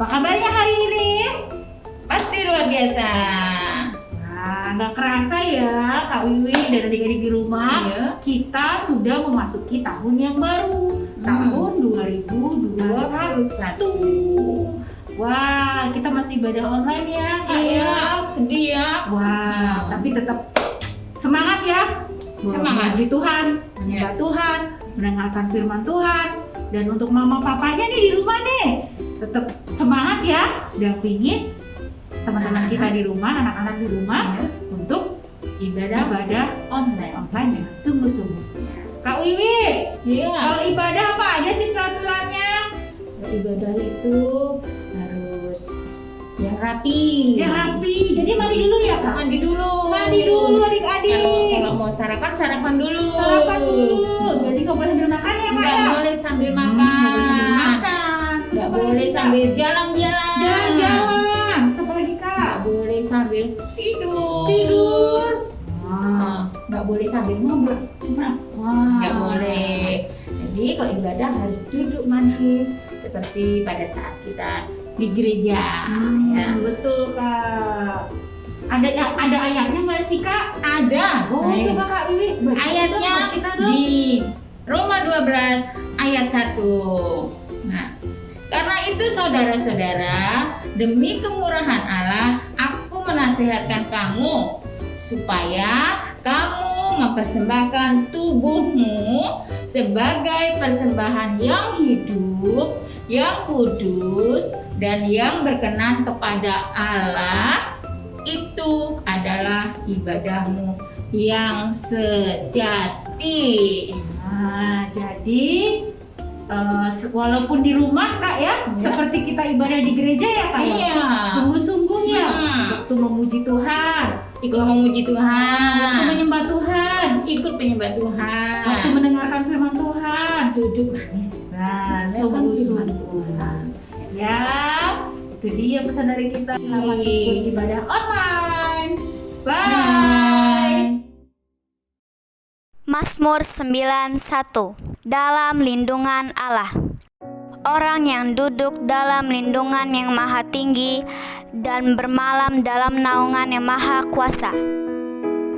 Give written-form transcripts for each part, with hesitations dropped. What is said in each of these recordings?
Apa kabarnya hari ini? Pasti luar biasa. Nah, nggak kerasa ya Kak Wiwi dan adik-adik di rumah, Iya. kita sudah memasuki tahun yang baru, tahun 2021. Wah, kita masih ibadah online ya Kak ya? Iya, sedih ya. Wah, tapi tetap semangat ya. Semangat. Memuji Tuhan, menyembah Tuhan, mendengarkan firman Tuhan. Dan untuk mama papanya nih di rumah nih, tetap semangat ya, dampingin teman-teman kita di rumah, anak-anak di rumah untuk Ibadah online. online dengan sungguh-sungguh. Kak Wiwi, Iya. kalau ibadah apa aja sih peraturannya? Ibadah itu harus yang rapi. Yang rapi. Jadi mandi dulu ya Kak? Mandi dulu. Mandi dulu adik-adik. Kalau mau sarapan dulu. Sarapan dulu. Jadi nggak boleh sambil makan ya Kak Nggak ya? boleh sambil Nggak makan. boleh sambil makan. Terus Nggak apa lagi, boleh Kak? sambil jalan-jalan. Jalan-jalan. Apa lagi Kak? Nggak boleh sambil tidur. Tidur. Nggak boleh sambil ngobrol. Wah. Nggak boleh. Jadi kalau ibadah harus duduk manis seperti pada saat kita di gereja. Ya. Betul Kak. Ada ayatnya nggak sih Kak? Ada. Oh, Baik. coba Kak Wiwi baca Ayatnya dong, buat kita dong. di Roma 12 ayat 1. Nah, karena itu saudara-saudara, demi kemurahan Allah, aku menasihatkan kamu supaya kamu mempersembahkan tubuhmu sebagai persembahan yang hidup, yang kudus, dan yang berkenan kepada Allah. Itu adalah ibadahmu yang sejati. Nah, jadi walaupun di rumah Kak ya, seperti kita ibadah di gereja ya Kak ya. Iya. Sungguh-sungguh ya, Hmm. waktu memuji Tuhan, Ikut memuji waktu Tuhan, menyembah Tuhan, ikut penyembah Tuhan, waktu mendengarkan firman Tuhan. duduk manis. Nah, Mendengarkan firman sungguh-sungguh. Ya, itu dia pesan dari kita. Selamat ikut ibadah online. Bye. Mazmur 91. Dalam lindungan Allah. Orang yang duduk dalam lindungan yang maha tinggi dan bermalam dalam naungan yang maha kuasa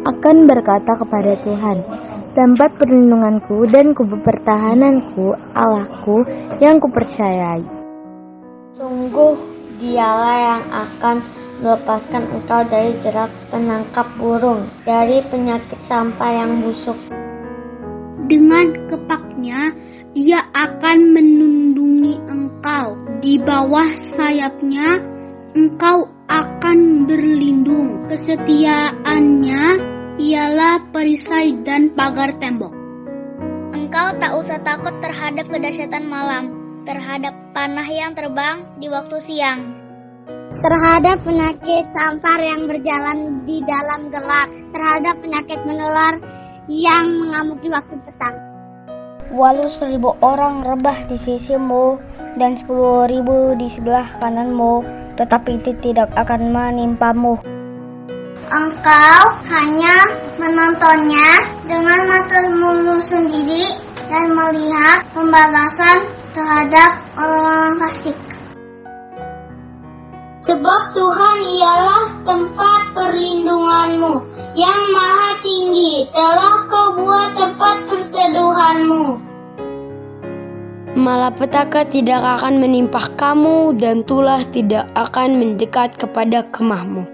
akan berkata kepada Tuhan, tempat perlindunganku dan kubu pertahananku, Allahku yang kupercayai. Sungguh dialah yang akan melepaskan engkau dari jerat penangkap burung, dari penyakit sampah yang busuk. Dengan kepaknya, ia akan melindungi engkau. Di bawah sayapnya, engkau akan berlindung. Kesetiaannya ialah perisai dan pagar tembok. Engkau tak usah takut terhadap kedahsyatan malam, terhadap panah yang terbang di waktu siang, Terhadap penyakit sampar yang berjalan di dalam gelap, terhadap penyakit menular yang mengamuk di waktu petang. Walau 1.000 orang rebah di sisimu dan 10.000 di sebelah kananmu, tetapi itu tidak akan menimpamu. Engkau hanya menontonnya dengan matamu sendiri dan melihat pembalasan terhadap orang fasik. Sebab Tuhan ialah tempat perlindunganmu, yang maha tinggi telah kau buat tempat perteduhanmu. Malapetaka tidak akan menimpa kamu dan tulah tidak akan mendekat kepada kemahmu.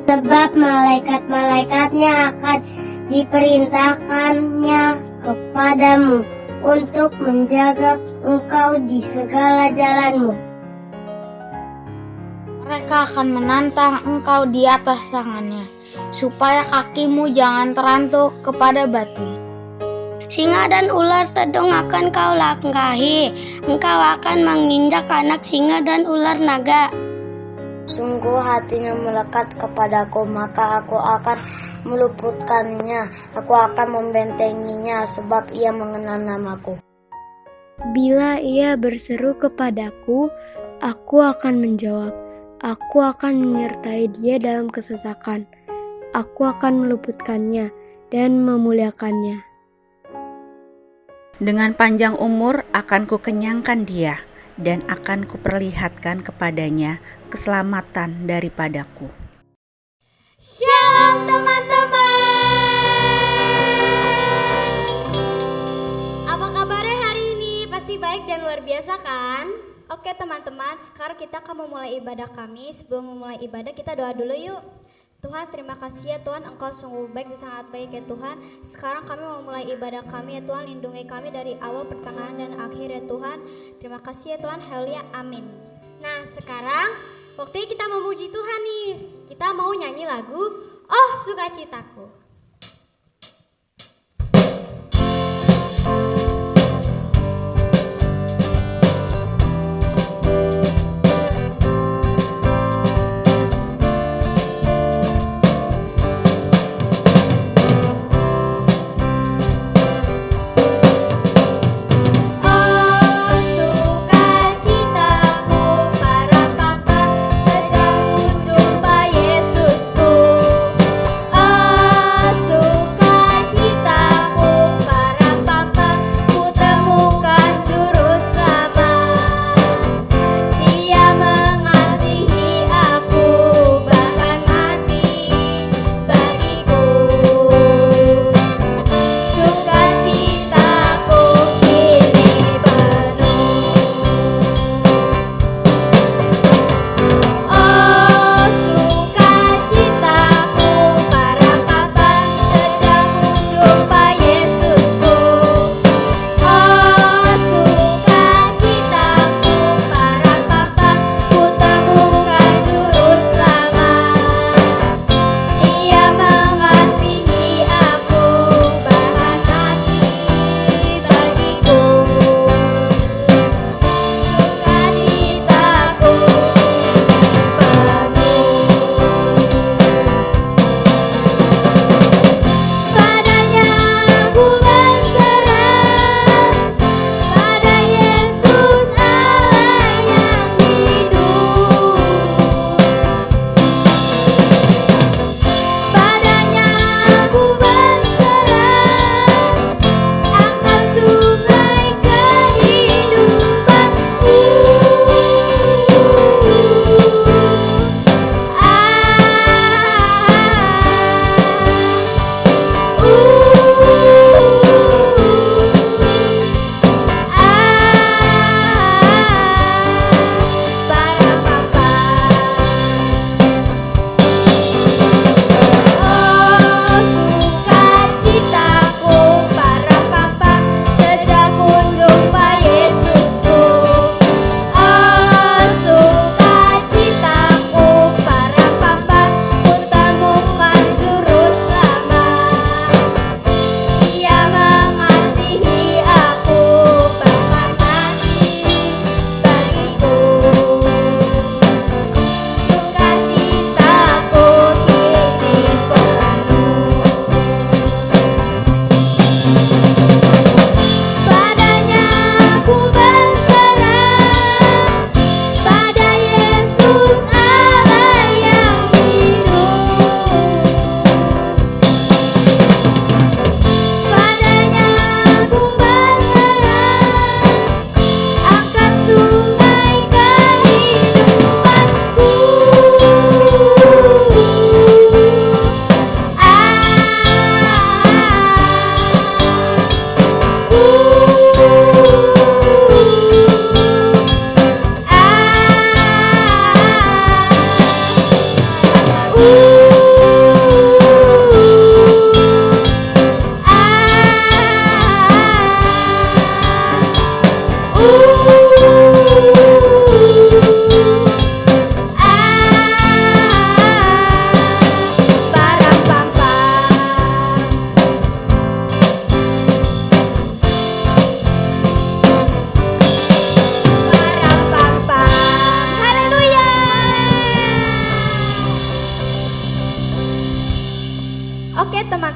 Sebab malaikat-malaikatnya akan diperintahkannya kepadamu untuk menjaga engkau di segala jalanmu. Mereka akan menantang engkau di atas tangannya, supaya kakimu jangan terantuk kepada batu. Singa dan ular sedang akan kau langkahi, engkau akan menginjak anak singa dan ular naga. Sungguh hatinya melekat kepadaku, maka aku akan meluputkannya, aku akan membentenginya, sebab ia mengenal namaku. Bila ia berseru kepadaku, aku akan menjawab. Aku akan menyertai dia dalam kesesakan. Aku akan meluputkannya dan memuliakannya. Dengan panjang umur akan kukenyangkan dia, dan akan kuperlihatkan kepadanya keselamatan daripadaku. Shalom teman-teman. Apa kabarnya hari ini? Pasti baik dan luar biasa kan? Oke teman-teman, sekarang kita akan memulai ibadah kami. Sebelum memulai ibadah kita doa dulu yuk. Tuhan, terima kasih ya Tuhan, Engkau sungguh baik dan sangat baik ya Tuhan. Sekarang kami mau mulai ibadah kami ya Tuhan, lindungi kami dari awal, pertengahan, dan akhir ya Tuhan. Terima kasih ya Tuhan, haleluya, amin. Nah sekarang waktunya kita memuji Tuhan nih. Kita mau nyanyi lagu Oh Sukacitaku.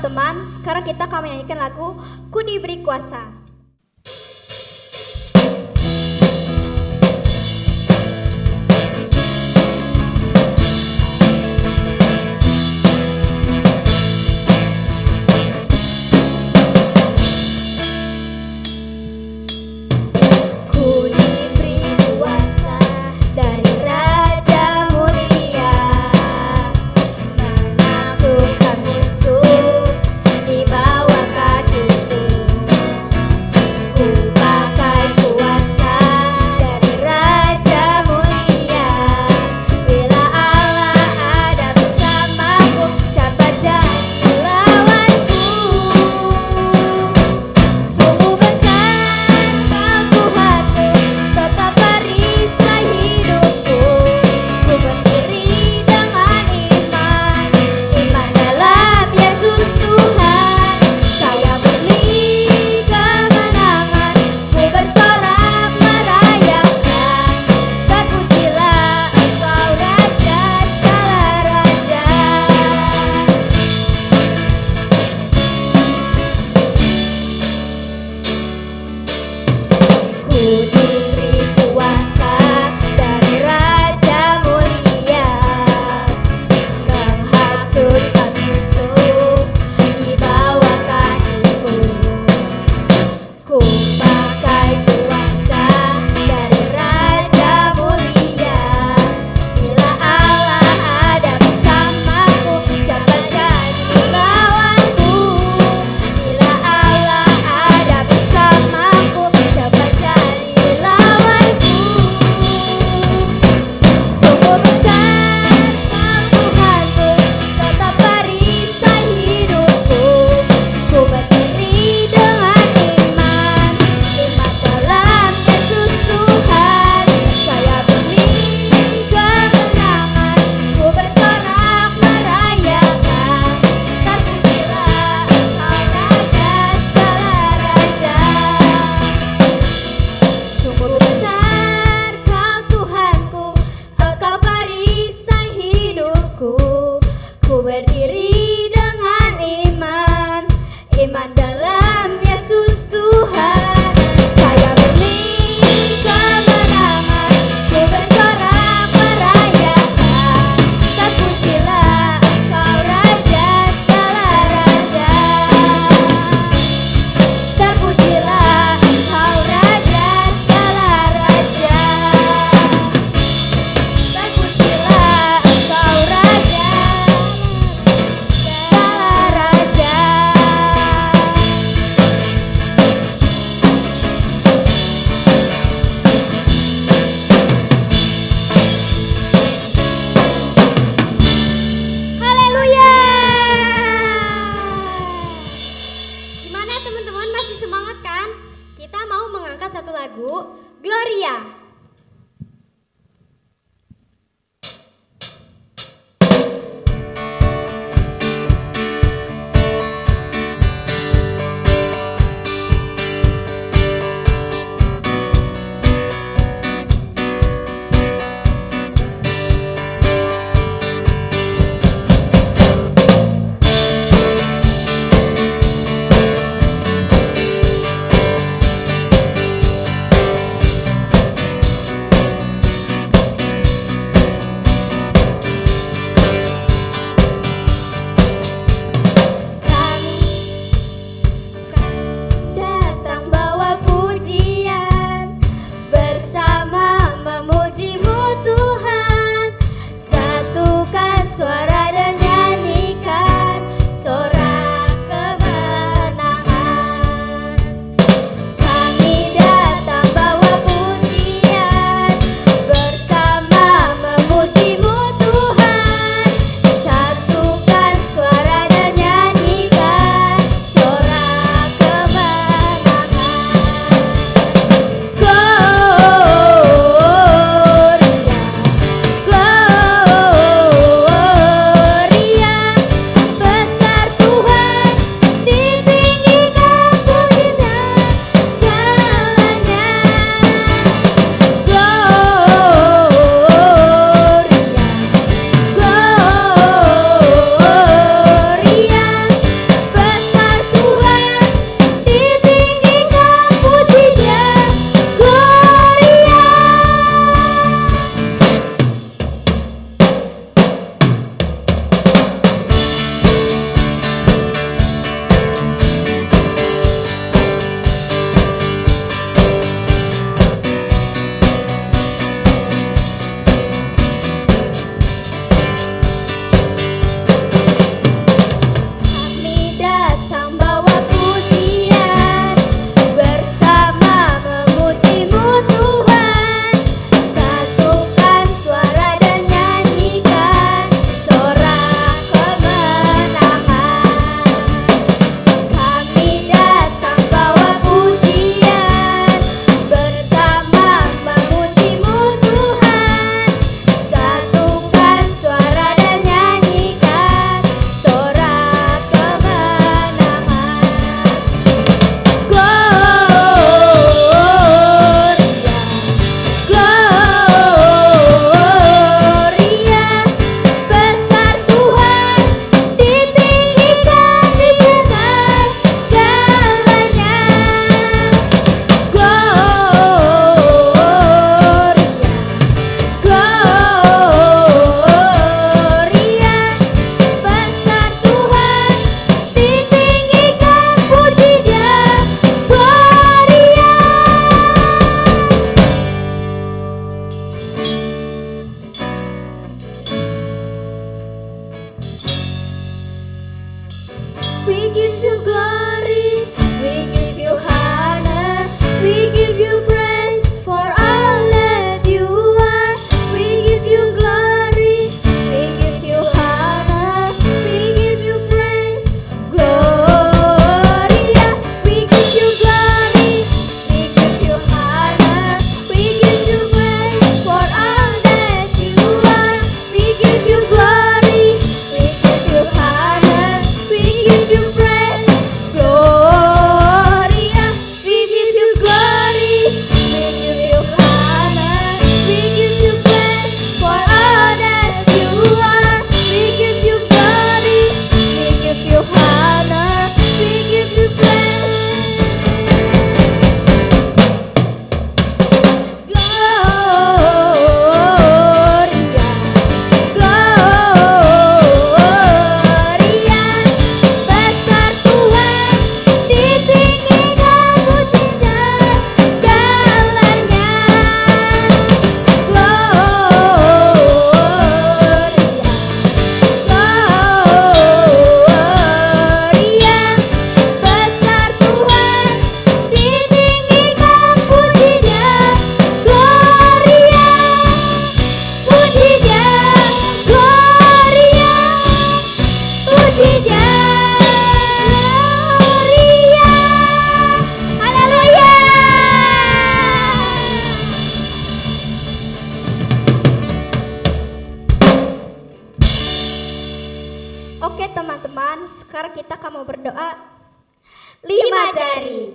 teman-teman, sekarang kita akan menyanyikan lagu Ku Diberi Kuasa. Ku diberi diberi kuasa dari Raja mulia, menghancurkan musuh di bawah kakiku. Ku pakai kuasa dari Raja mulia. Bila Allah ada bersamaku, siapa jadi lawanku? Bila Allah ada bersamaku, siapa jadi lawanku? Sungguh besar Tuhanku, tetap perisai hidupku. Ku berdiri dengan iman dalam Yesus Tuhan. Saya beri kemenangan, ku bersorak merayakan. Terpujilah Engkau Raja segala raja. Sungguh besar Kau Tuhanku, Engkau perisai hidupku. Ku berdiri dengan iman dalam Yesus Tuhan. Saya beri kemenangan, ku bersorak merayakan. Terpujilah Engkau Raja segala raja. Terpujilah Engkau Raja segala raja. Terpujilah Engkau Raja segala raja. Haleluya. Gimana teman-teman, masih semangat kan? Kita mau mengangkat satu lagu, Gloria. teman-teman, sekarang kita akan mau berdoa 5 jari.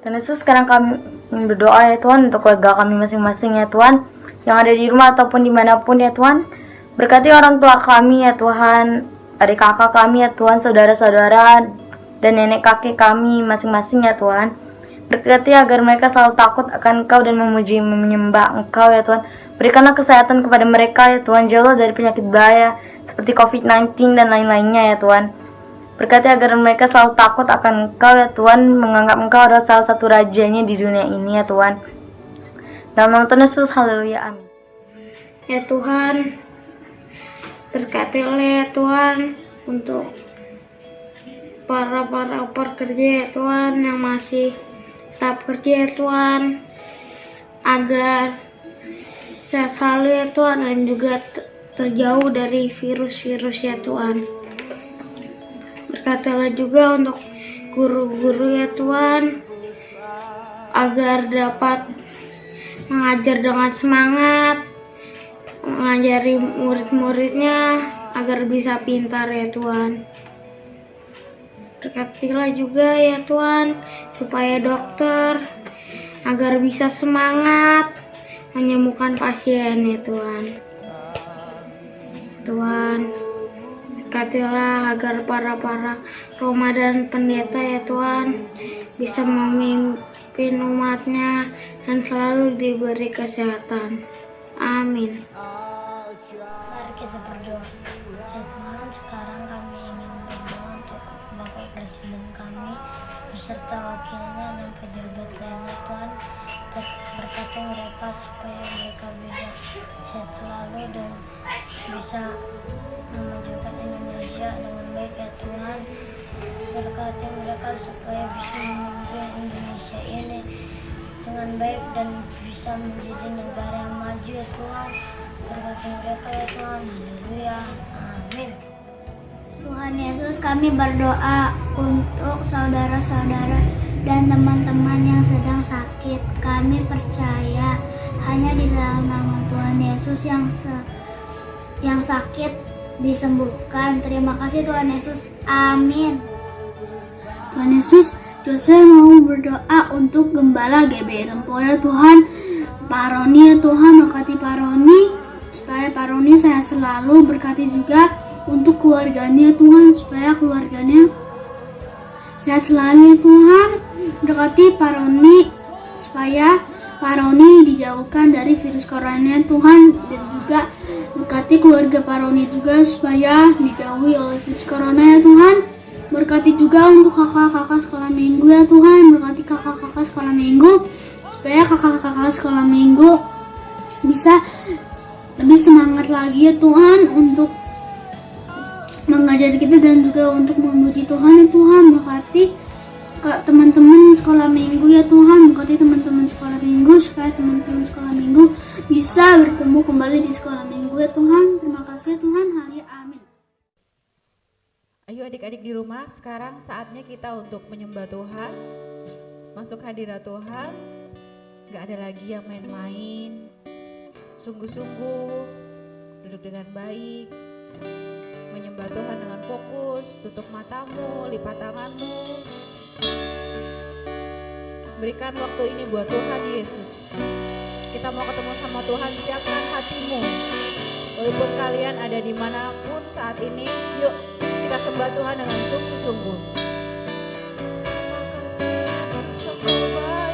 Tuhan Yesus, sekarang kami berdoa ya Tuhan untuk keluarga kami masing-masing ya Tuhan, yang ada di rumah ataupun dimanapun ya Tuhan. Berkati orang tua kami ya Tuhan, adik kakak kami ya Tuhan, saudara-saudara dan nenek kakek kami masing-masing ya Tuhan. Berkati agar mereka selalu takut akan Engkau dan memuji menyembah Engkau ya Tuhan. Berikanlah kesehatan kepada mereka ya Tuhan, jauhlah dari penyakit bahaya seperti COVID-19 dan lain-lainnya ya Tuhan. Berkati agar mereka selalu takut akan Engkau ya Tuhan, menganggap Engkau adalah salah satu rajanya di dunia ini ya Tuhan. Dalam nama Tuhan Yesus, haleluya, amin. Ya Tuhan, berkatilah ya Tuhan untuk para pekerja ya Tuhan yang masih tetap kerja ya Tuhan, agar sehat selalu ya Tuhan dan juga terjauh dari virus-virus ya Tuhan. Berkatilah juga untuk guru-guru ya Tuhan, agar dapat mengajar dengan semangat, mengajari murid-muridnya agar bisa pintar ya Tuhan. Berkatilah juga ya Tuhan supaya dokter agar bisa semangat menyembuhkan pasien ya Tuhan. Tuhan, berkatilah agar para Roma dan pendeta ya Tuhan bisa memimpin umatnya dan selalu diberi kesehatan. Amin. Mari kita berdoa. Ya Tuhan, sekarang kami ingin berdoa untuk Bapak Presiden kami beserta wakilnya dan pejabat lainnya Tuhan. Berkati mereka supaya mereka bisa sehat selalu dan bisa memajukan Indonesia dengan baik ya Tuhan. Berkati mereka supaya bisa memimpin Indonesia ini dengan baik dan bisa menjadi negara yang maju ya Tuhan. Berkati mereka ya Tuhan. Haleluya. Amin. Tuhan Yesus, kami berdoa untuk saudara-saudara dan teman-teman yang sedang sakit. Kami percaya hanya di dalam nama Tuhan Yesus yang sakit disembuhkan. Terima kasih Tuhan Yesus. Amin. Tuhan Yesus, Jose mau berdoa untuk Gembala GBI Rempo ya Tuhan. Pak Roni ya Tuhan, berkati Pak Roni supaya Pak Roni sehat selalu. Berkati juga untuk keluarganya Tuhan, supaya keluarganya sehat selalu ya Tuhan. Berkati Pak Roni supaya Pak Roni dijauhkan dari virus corona Tuhan, dan juga berkati keluarga Pak Roni juga supaya dijauhi oleh virus corona ya Tuhan. Berkati juga untuk kakak-kakak sekolah minggu ya Tuhan. Berkati kakak-kakak sekolah minggu supaya kakak-kakak sekolah minggu bisa lebih semangat lagi ya Tuhan untuk mengajar kita dan juga untuk memuji Tuhan ya Tuhan. Berkati teman-teman sekolah minggu ya Tuhan. Berkati teman-teman sekolah minggu supaya teman-teman sekolah minggu bisa bertemu kembali di sekolah minggu ya Tuhan. Terima kasih ya Tuhan. Haleluya. Amin. Ayo adik-adik di rumah, sekarang saatnya kita untuk menyembah Tuhan, masuk hadirat Tuhan. Gak ada lagi yang main-main, sungguh-sungguh, duduk dengan baik, menyembah Tuhan dengan fokus, tutup matamu, lipat tanganmu. Berikan waktu ini buat Tuhan Yesus. Kita mau ketemu sama Tuhan, siapkan hatimu. Walaupun kalian ada dimanapun saat ini, yuk kita sembah Tuhan dengan sungguh-sungguh. Terima kasih Tuhan.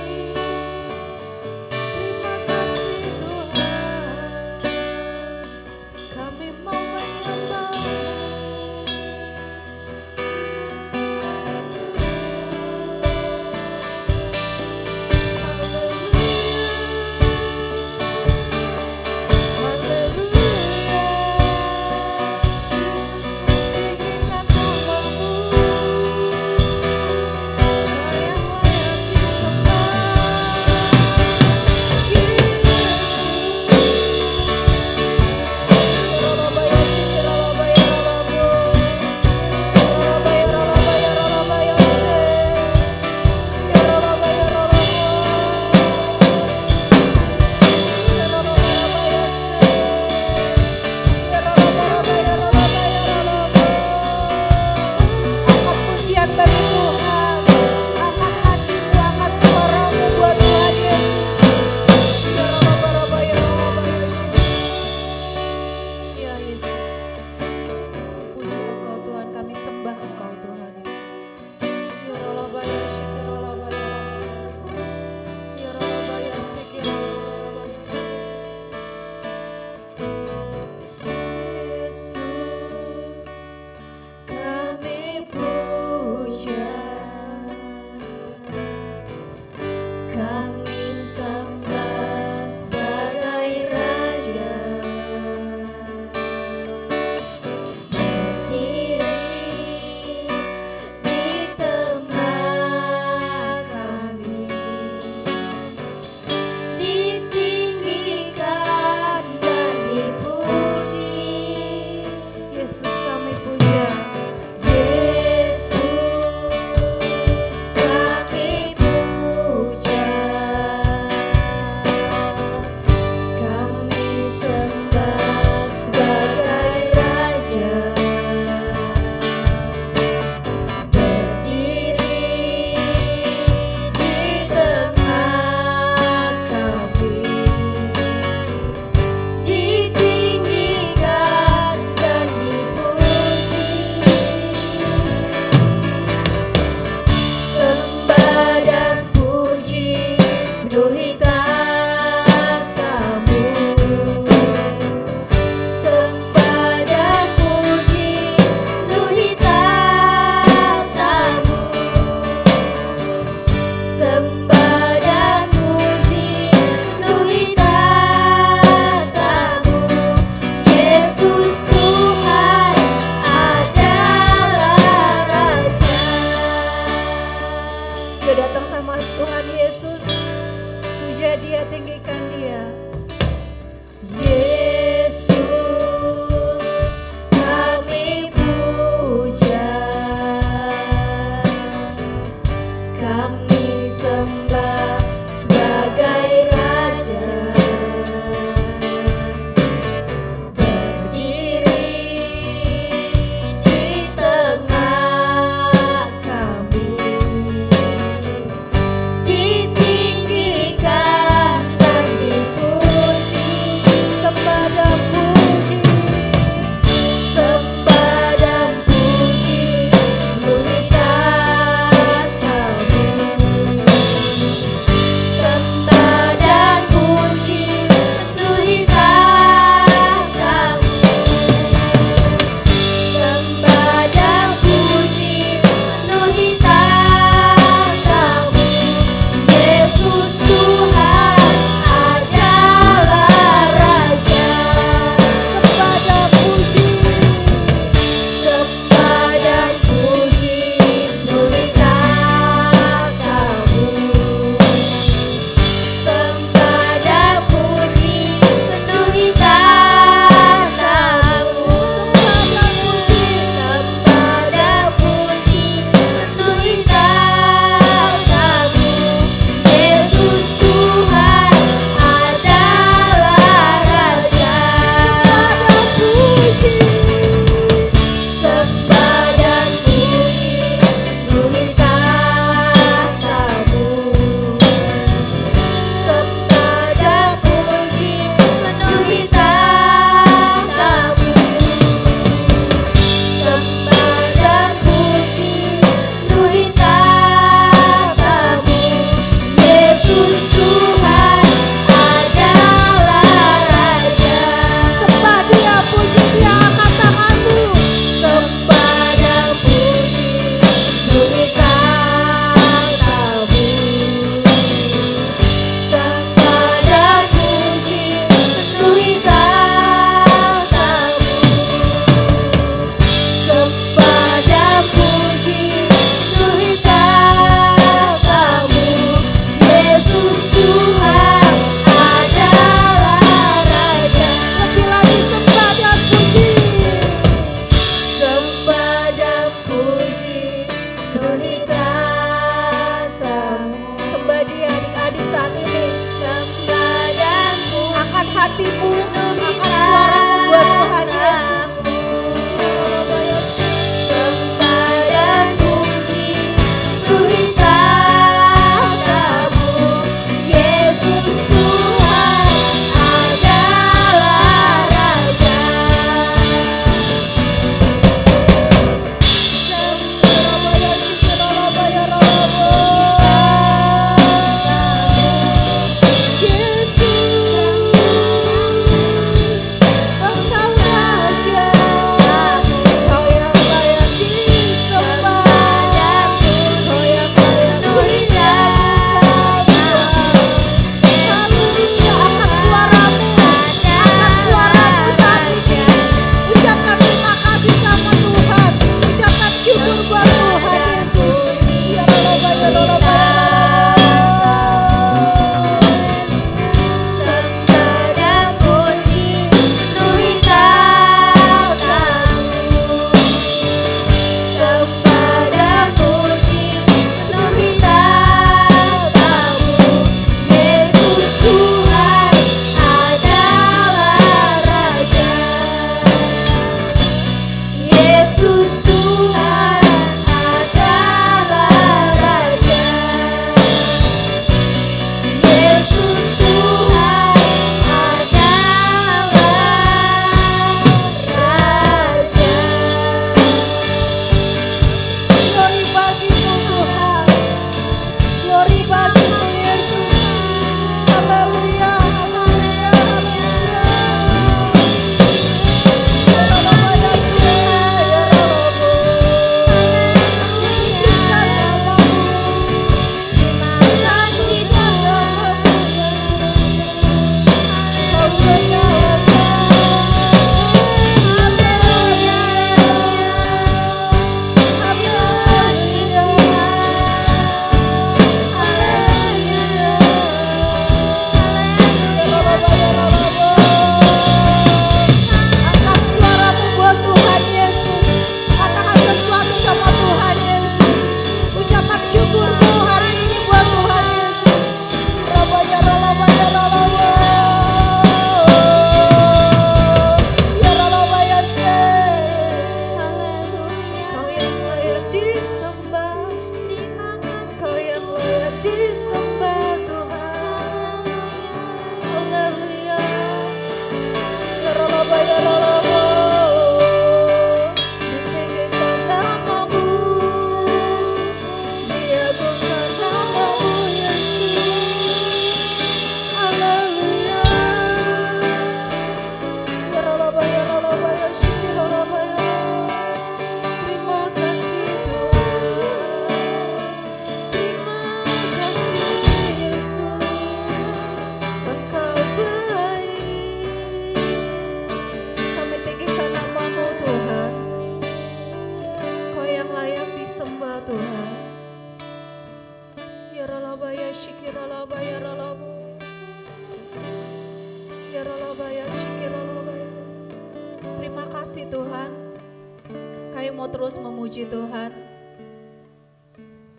mau terus memuji Tuhan.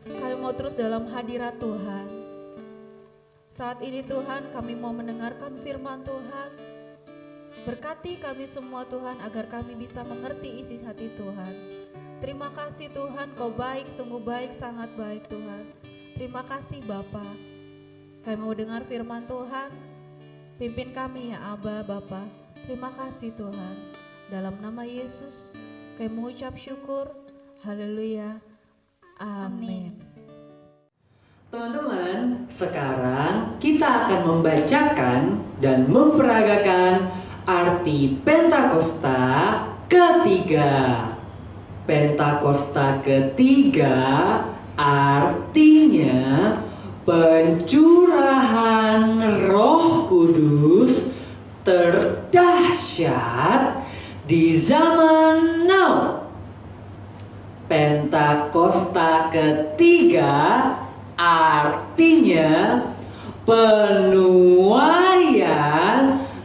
Kami mau terus dalam hadirat Tuhan. Saat ini Tuhan, kami mau mendengarkan firman Tuhan. Berkati kami semua Tuhan, agar kami bisa mengerti isi hati Tuhan. Terima kasih Tuhan, Kau baik, sungguh baik, sangat baik Tuhan. Terima kasih Bapa. Kami mau dengar firman Tuhan. Pimpin kami ya Aba, Bapa. Terima kasih Tuhan. Dalam nama Yesus, kami mengucap syukur. Haleluya. Amin. Teman-teman, sekarang kita akan membacakan dan memperagakan arti Pentakosta ketiga. Pentakosta ketiga artinya pencurahan Roh Kudus terdahsyat di zaman now. Pentakosta ketiga artinya penuaian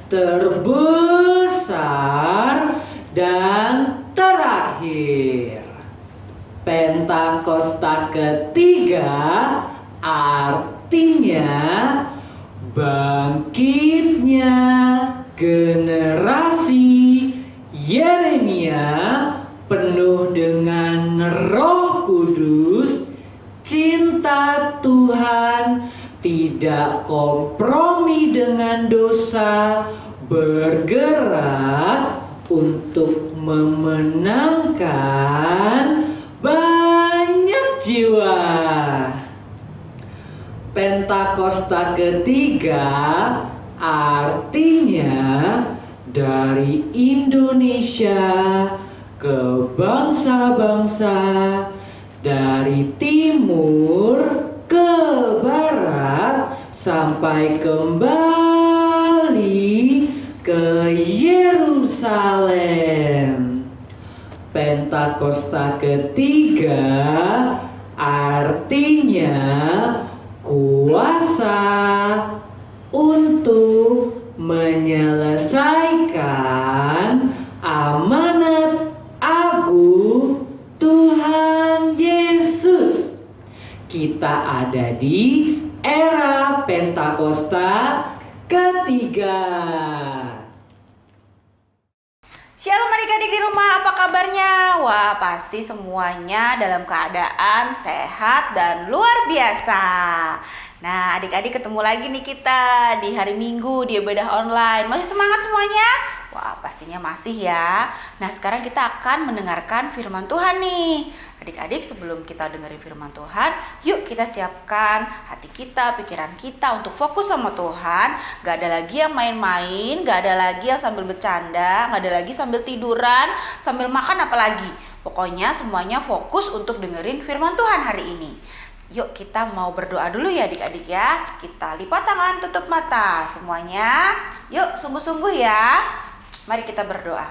terbesar dan terakhir. Pentakosta ketiga artinya bangkitnya generasi Yeremia penuh dengan Roh Kudus, cinta Tuhan, tidak kompromi dengan dosa, bergerak untuk memenangkan banyak jiwa. Pentakosta ketiga artinya dari Indonesia ke bangsa-bangsa, dari timur ke barat, sampai kembali ke Yerusalem. Pentakosta ketiga artinya kuasa untuk menyelesaikan amanat agung Tuhan Yesus. Kita ada di era Pentakosta ketiga. Shalom adik-adik di rumah, apa kabarnya? Wah, pasti semuanya dalam keadaan sehat dan luar biasa. Nah, adik-adik ketemu lagi nih kita di hari Minggu di ibadah online. Masih semangat semuanya? Wah, pastinya masih ya. Nah, sekarang kita akan mendengarkan firman Tuhan nih. Adik-adik, sebelum kita dengerin firman Tuhan, yuk kita siapkan hati kita, pikiran kita untuk fokus sama Tuhan. Gak ada lagi yang main-main, gak ada lagi yang sambil bercanda, gak ada lagi sambil tiduran, sambil makan apalagi. Pokoknya semuanya fokus untuk dengerin firman Tuhan hari ini. Yuk kita mau berdoa dulu ya adik-adik ya. Kita lipat tangan, tutup mata semuanya. Yuk sungguh-sungguh ya. Mari kita berdoa.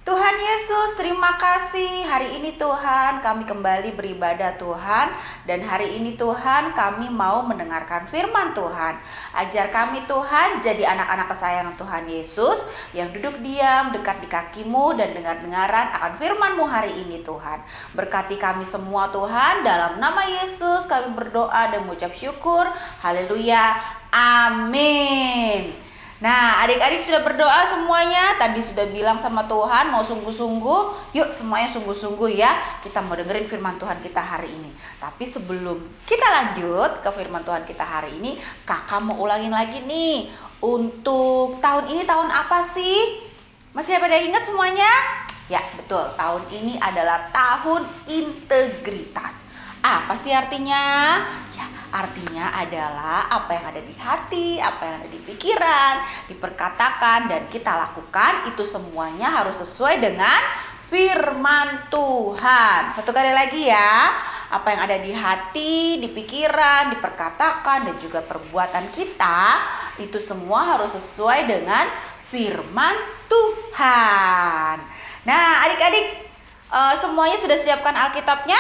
Tuhan Yesus, terima kasih hari ini Tuhan kami kembali beribadah Tuhan. Dan hari ini Tuhan kami mau mendengarkan firman Tuhan. Ajar kami Tuhan jadi anak-anak kesayangan Tuhan Yesus yang duduk diam dekat di kaki-Mu dan dengar-dengaran akan firman-Mu hari ini Tuhan. Berkati kami semua Tuhan, dalam nama Yesus kami berdoa dan mengucap syukur. Haleluya, amin. Nah, adik-adik sudah berdoa semuanya. Tadi sudah bilang sama Tuhan mau sungguh-sungguh. Yuk semuanya sungguh-sungguh ya. Kita mau dengerin firman Tuhan kita hari ini. Tapi sebelum kita lanjut ke firman Tuhan kita hari ini, kakak mau ulangin lagi nih. Untuk tahun ini tahun apa sih? Masih pada ingat semuanya? Ya betul, tahun ini adalah tahun integritas. Apa sih artinya? Ya, artinya adalah apa yang ada di hati, apa yang ada di pikiran, diperkatakan dan kita lakukan itu semuanya harus sesuai dengan firman Tuhan. Satu kali lagi ya, apa yang ada di hati, di pikiran, diperkatakan dan juga perbuatan kita itu semua harus sesuai dengan firman Tuhan. Nah, adik-adik semuanya sudah siapkan Alkitabnya?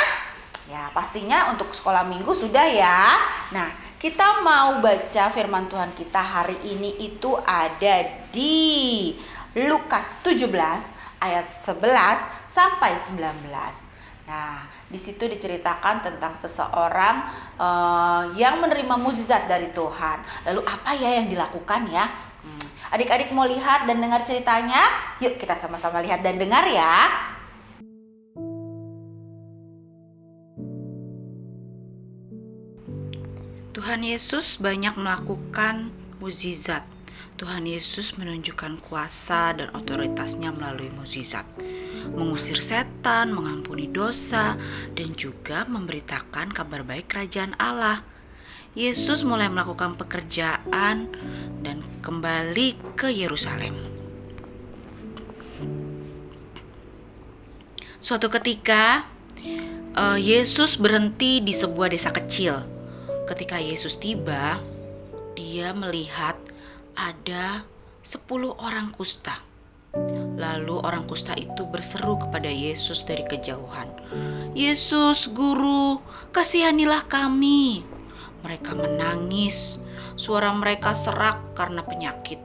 Ya, pastinya untuk sekolah minggu sudah ya. Nah, kita mau baca firman Tuhan kita hari ini itu ada di Lukas 17 ayat 11 sampai 19. Nah, di situ diceritakan tentang seseorang yang menerima mukjizat dari Tuhan. Lalu apa ya yang dilakukan ya? Adik-adik mau lihat dan dengar ceritanya? Yuk kita sama-sama lihat dan dengar ya. Tuhan Yesus banyak melakukan mukjizat. Tuhan Yesus menunjukkan kuasa dan otoritasnya melalui mukjizat, mengusir setan, mengampuni dosa, dan juga memberitakan kabar baik kerajaan Allah. Yesus mulai melakukan pekerjaan dan kembali ke Yerusalem. Suatu ketika, Yesus berhenti di sebuah desa kecil. Ketika Yesus tiba, dia melihat ada 10 orang kusta. Lalu orang kusta itu berseru kepada Yesus dari kejauhan, "Yesus, Guru, kasihanilah kami." Mereka menangis, suara mereka serak karena penyakit.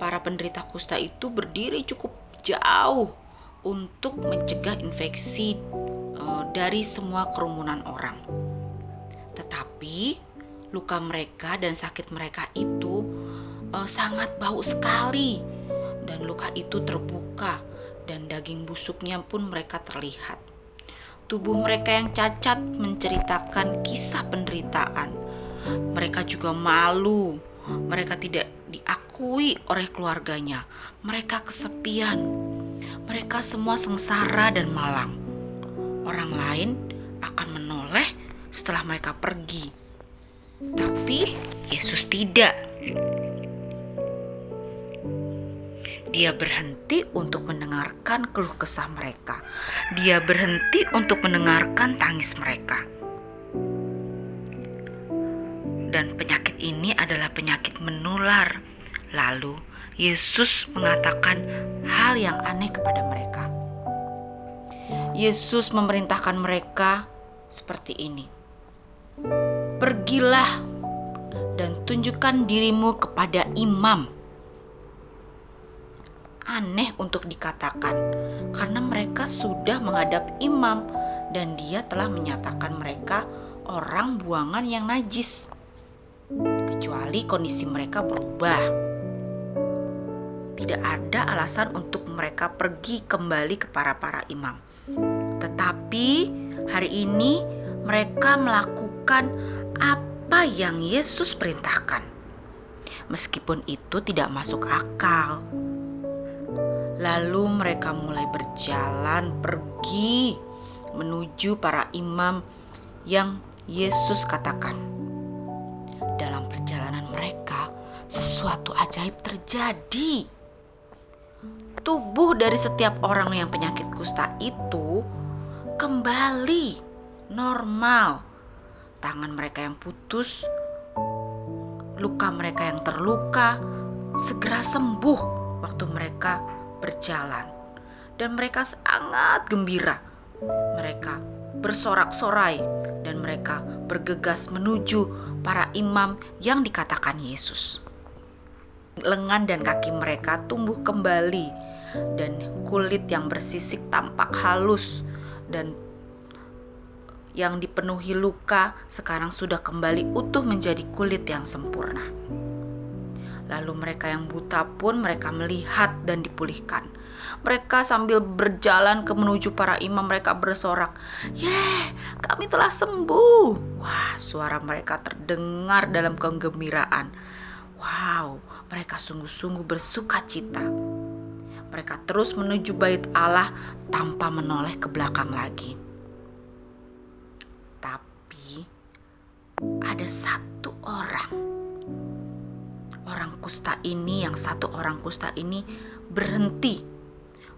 Para penderita kusta itu berdiri cukup jauh untuk mencegah infeksi dari semua kerumunan orang. Tetapi luka mereka dan sakit mereka itu sangat bau sekali, dan luka itu terbuka dan daging busuknya pun mereka terlihat. Tubuh mereka yang cacat menceritakan kisah penderitaan. Mereka juga malu, mereka tidak diakui oleh keluarganya, mereka kesepian, mereka semua sengsara dan malang. Orang lain akan menoleh setelah mereka pergi, tapi Yesus tidak. Dia berhenti untuk mendengarkan keluh kesah mereka. Dia berhenti untuk mendengarkan tangis mereka. Dan penyakit ini adalah penyakit menular. Lalu Yesus mengatakan hal yang aneh kepada mereka. Yesus memerintahkan mereka seperti ini. "Pergilah dan tunjukkan dirimu kepada imam." Aneh untuk dikatakan, karena mereka sudah menghadap imam dan dia telah menyatakan mereka orang buangan yang najis, kecuali kondisi mereka berubah. Tidak ada alasan untuk mereka pergi kembali ke para imam. Tetapi hari ini mereka melakukan apa yang Yesus perintahkan, meskipun itu tidak masuk akal. Lalu mereka mulai berjalan pergi menuju para imam yang Yesus katakan. Dalam perjalanan mereka, sesuatu ajaib terjadi. Tubuh dari setiap orang yang penyakit kusta itu kembali normal. Tangan mereka yang putus, luka mereka yang terluka, segera sembuh waktu mereka berjalan, dan mereka sangat gembira. Mereka bersorak-sorai dan mereka bergegas menuju para imam yang dikatakan Yesus. Lengan dan kaki mereka tumbuh kembali dan kulit yang bersisik tampak halus, dan yang dipenuhi luka sekarang sudah kembali utuh menjadi kulit yang sempurna. Lalu mereka yang buta pun mereka melihat dan dipulihkan. Mereka sambil berjalan menuju para imam, mereka bersorak, "Yeay, kami telah sembuh." Wah, suara mereka terdengar dalam kegembiraan. Wow, mereka sungguh-sungguh bersuka cita. Mereka terus menuju bait Allah tanpa menoleh ke belakang lagi. Tapi ada satu orang kusta ini berhenti.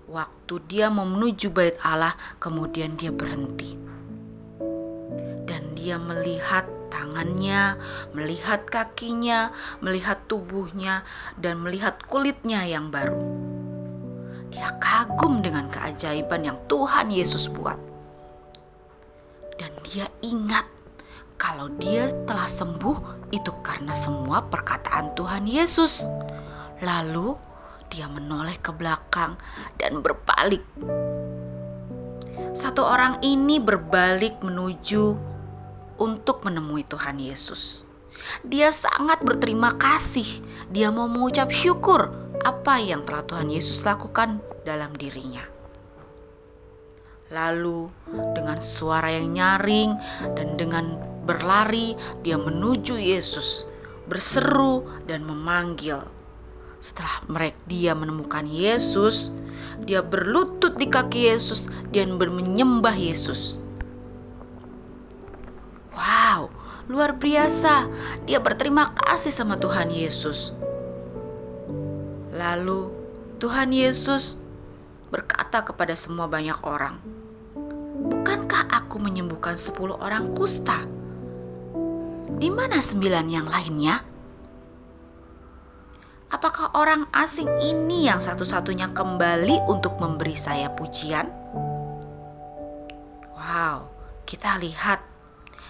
Waktu dia mau menuju bait Allah, kemudian dia berhenti. Dan dia melihat tangannya, melihat kakinya, melihat tubuhnya, dan melihat kulitnya yang baru. Dia kagum dengan keajaiban yang Tuhan Yesus buat. Dan dia ingat kalau dia telah sembuh itu karena semua perkataan Tuhan Yesus. Lalu dia menoleh ke belakang dan berbalik. Satu orang ini berbalik menuju untuk menemui Tuhan Yesus. Dia sangat berterima kasih. Dia mau mengucap syukur apa yang telah Tuhan Yesus lakukan dalam dirinya. Lalu dengan suara yang nyaring dan dengan berlari, dia menuju Yesus, berseru dan memanggil. Setelah dia menemukan Yesus, dia berlutut di kaki Yesus dan menyembah Yesus. Wow, luar biasa. Dia berterima kasih sama Tuhan Yesus. Lalu Tuhan Yesus berkata kepada semua banyak orang, "Bukankah aku menyembuhkan 10 orang kusta? Di mana 9 yang lainnya? Apakah orang asing ini yang satu-satunya kembali untuk memberi saya pujian?" Wow, kita lihat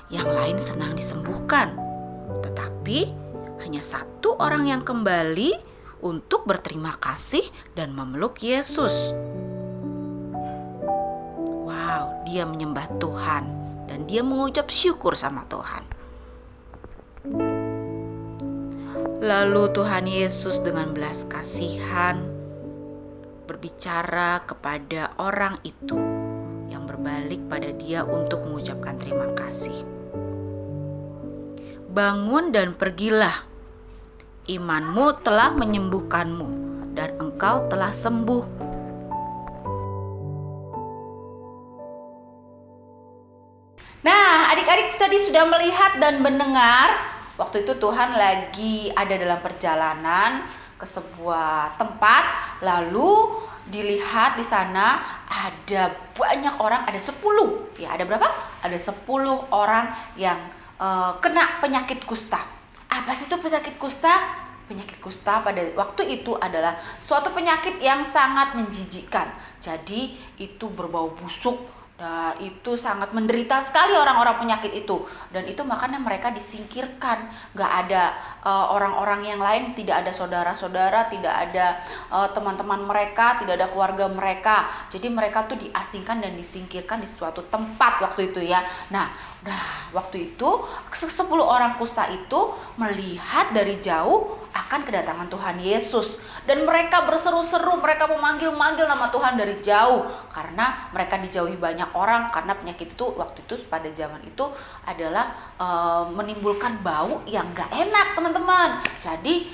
yang lain senang disembuhkan, tetapi hanya 1 orang yang kembali untuk berterima kasih dan memeluk Yesus. Wow, dia menyembah Tuhan dan dia mengucap syukur sama Tuhan. Lalu Tuhan Yesus dengan belas kasihan berbicara kepada orang itu yang berbalik pada dia untuk mengucapkan terima kasih. "Bangun dan pergilah, imanmu telah menyembuhkanmu dan engkau telah sembuh." Nah, adik-adik tadi sudah melihat dan mendengar. Waktu itu Tuhan lagi ada dalam perjalanan ke sebuah tempat, lalu dilihat di sana ada banyak orang, ada 10. Ya, ada berapa? Ada 10 orang yang kena penyakit kusta. Apa sih itu penyakit kusta? Penyakit kusta pada waktu itu adalah suatu penyakit yang sangat menjijikkan. Jadi itu berbau busuk. Nah, itu sangat menderita sekali orang-orang penyakit itu. Dan itu makanya mereka disingkirkan. Gak ada orang-orang yang lain, tidak ada saudara-saudara, tidak ada teman-teman mereka, tidak ada keluarga mereka. Jadi mereka tuh diasingkan dan disingkirkan di suatu tempat waktu itu ya. Nah, waktu itu 10 orang kusta itu melihat dari jauh akan kedatangan Tuhan Yesus. Dan mereka berseru-seru, mereka memanggil-manggil nama Tuhan dari jauh. Karena mereka dijauhi banyak orang, karena penyakit itu waktu itu pada zaman itu adalah menimbulkan bau yang gak enak teman-teman. Jadi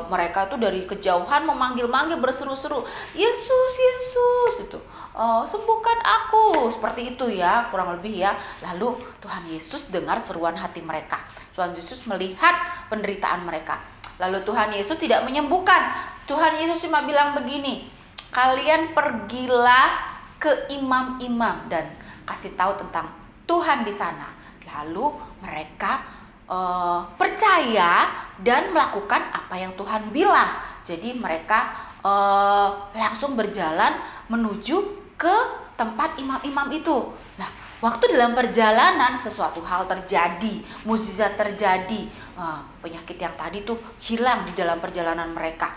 mereka tuh dari kejauhan memanggil-manggil, berseru-seru, "Yesus, Yesus," itu. "Sembuhkan aku," seperti itu ya, kurang lebih ya. Lalu Tuhan Yesus dengar seruan hati mereka. Tuhan Yesus melihat penderitaan mereka. Lalu Tuhan Yesus tidak menyembuhkan. Tuhan Yesus cuma bilang begini, "Kalian pergilah ke imam-imam dan kasih tahu tentang Tuhan di sana." Lalu mereka percaya dan melakukan apa yang Tuhan bilang. Jadi mereka langsung berjalan menuju ke tempat imam-imam itu. Nah, waktu dalam perjalanan sesuatu hal terjadi, mukjizat terjadi. Penyakit yang tadi tuh hilang di dalam perjalanan mereka.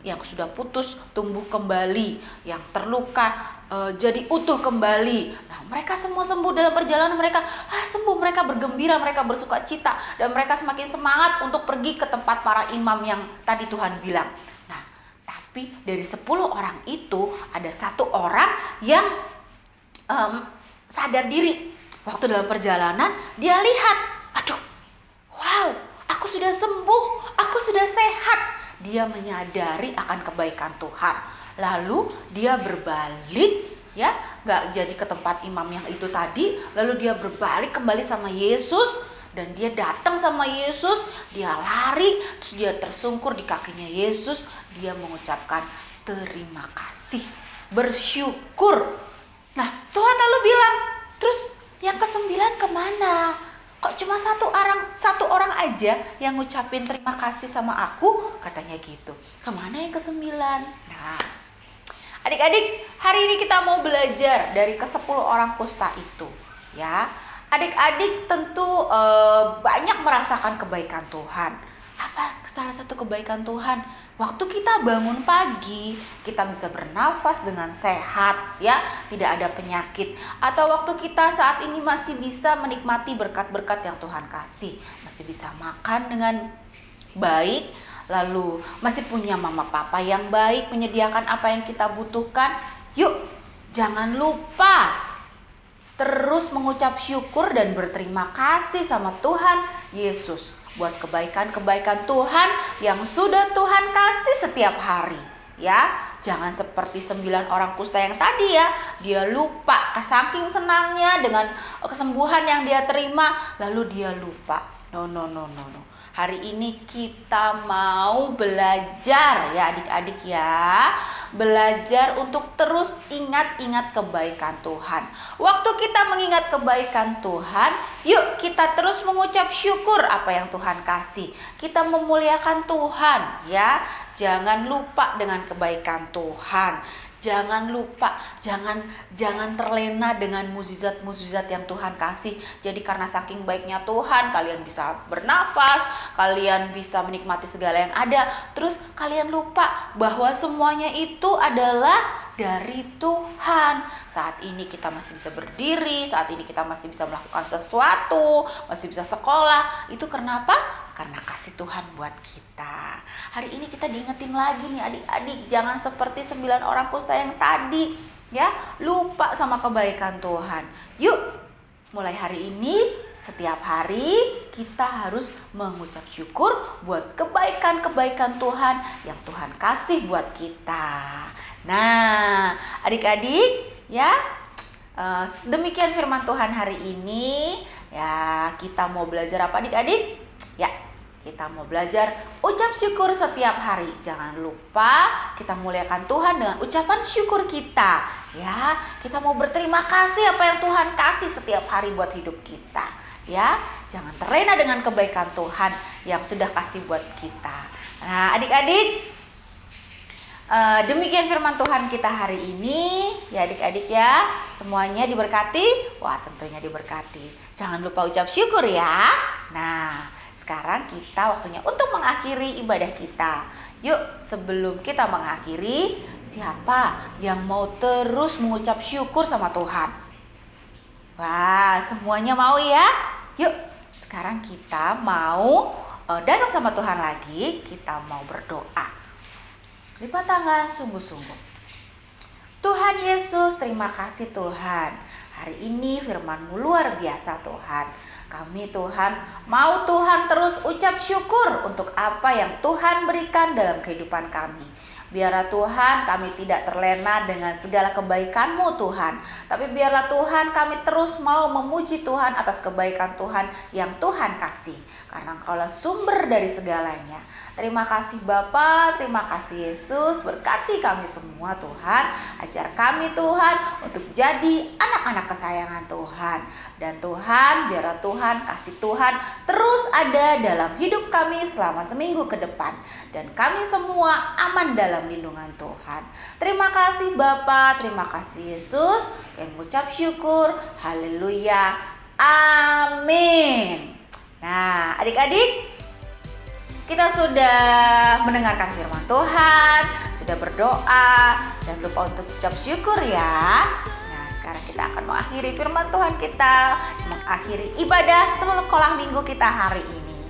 Yang sudah putus tumbuh kembali, yang terluka jadi utuh kembali. Nah, mereka semua sembuh dalam perjalanan mereka. Sembuh, mereka bergembira, mereka bersuka cita, dan mereka semakin semangat untuk pergi ke tempat para imam yang tadi Tuhan bilang. Nah, tapi dari 10 orang itu ada 1 orang yang sadar diri. Waktu dalam perjalanan dia lihat, aduh, wow, aku sudah sembuh, aku sudah sehat. Dia menyadari akan kebaikan Tuhan. Lalu dia berbalik, ya, gak jadi ke tempat imam yang itu tadi. Lalu dia berbalik kembali sama Yesus. Dan dia datang sama Yesus, dia lari, terus dia tersungkur di kakinya Yesus. Dia mengucapkan terima kasih, bersyukur. Nah, Tuhan lalu bilang, "Terus yang ke-9 kemana? Kok cuma satu orang aja yang ngucapin terima kasih sama aku?" Katanya gitu. "Kemana yang ke-9? Nah, adik-adik, hari ini kita mau belajar dari ke-10 orang kusta itu, ya. Adik-adik tentu banyak merasakan kebaikan Tuhan. Apa salah satu kebaikan Tuhan? Waktu kita bangun pagi, kita bisa bernafas dengan sehat, ya, tidak ada penyakit. Atau waktu kita saat ini masih bisa menikmati berkat-berkat yang Tuhan kasih, masih bisa makan dengan baik, lalu masih punya mama papa yang baik, menyediakan apa yang kita butuhkan. Yuk, jangan lupa terus mengucap syukur dan berterima kasih sama Tuhan Yesus buat kebaikan-kebaikan Tuhan yang sudah Tuhan kasih setiap hari, ya. Jangan seperti 9 orang kusta yang tadi, ya. Dia lupa, saking senangnya dengan kesembuhan yang dia terima, lalu dia lupa. No. Hari ini kita mau belajar, ya adik-adik, ya. Belajar untuk terus ingat-ingat kebaikan Tuhan. Waktu kita mengingat kebaikan Tuhan, yuk kita terus mengucap syukur apa yang Tuhan kasih. Kita memuliakan Tuhan, ya. Jangan lupa dengan kebaikan Tuhan. Jangan lupa, jangan terlena dengan mukjizat-mukjizat yang Tuhan kasih. Jadi karena saking baiknya Tuhan, kalian bisa bernafas, kalian bisa menikmati segala yang ada. Terus kalian lupa bahwa semuanya itu adalah dari Tuhan. Saat ini kita masih bisa berdiri, saat ini kita masih bisa melakukan sesuatu, masih bisa sekolah. Itu kenapa? Karena kasih Tuhan buat kita. Hari ini kita diingetin lagi nih adik-adik, jangan seperti 9 orang kusta yang tadi, ya, lupa sama kebaikan Tuhan. Yuk, mulai hari ini, setiap hari kita harus mengucap syukur buat kebaikan-kebaikan Tuhan yang Tuhan kasih buat kita. Nah, adik-adik, ya, demikian firman Tuhan hari ini. Ya, kita mau belajar apa adik-adik? Ya, kita mau belajar ucap syukur setiap hari. Jangan lupa kita muliakan Tuhan dengan ucapan syukur kita. Ya, kita mau berterima kasih apa yang Tuhan kasih setiap hari buat hidup kita. Ya, jangan terlena dengan kebaikan Tuhan yang sudah kasih buat kita. Nah, adik-adik, demikian firman Tuhan kita hari ini. Ya adik-adik, ya, semuanya diberkati. Wah, tentunya diberkati. Jangan lupa ucap syukur, ya. Nah, sekarang kita waktunya untuk mengakhiri ibadah kita. Yuk, sebelum kita mengakhiri, siapa yang mau terus mengucap syukur sama Tuhan? Wah, semuanya mau, ya? Yuk, sekarang kita mau datang sama Tuhan lagi. Kita mau berdoa. Lipat tangan sungguh-sungguh. Tuhan Yesus, terima kasih Tuhan. Hari ini firman-Mu luar biasa Tuhan. Kami Tuhan, mau Tuhan terus ucap syukur untuk apa yang Tuhan berikan dalam kehidupan kami. Biarlah Tuhan kami tidak terlena dengan segala kebaikan-Mu Tuhan. Tapi biarlah Tuhan kami terus mau memuji Tuhan atas kebaikan Tuhan yang Tuhan kasih. Karena Engkaulah sumber dari segalanya. Terima kasih Bapa, terima kasih Yesus. Berkati kami semua Tuhan. Ajar kami Tuhan untuk jadi anak-anak kesayangan Tuhan. Dan Tuhan, biarlah Tuhan, kasih Tuhan terus ada dalam hidup kami selama seminggu ke depan. Dan kami semua aman dalam lindungan Tuhan. Terima kasih Bapa, terima kasih Yesus. Kami mengucap syukur. Haleluya. Amin. Nah, adik-adik, kita sudah mendengarkan firman Tuhan, sudah berdoa, dan lupa untuk ucap syukur, ya. Nah, sekarang kita akan mengakhiri firman Tuhan kita, mengakhiri ibadah sekolah minggu kita hari ini.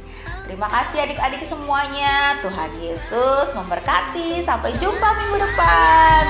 Terima kasih adik-adik semuanya. Tuhan Yesus memberkati. Sampai jumpa minggu depan.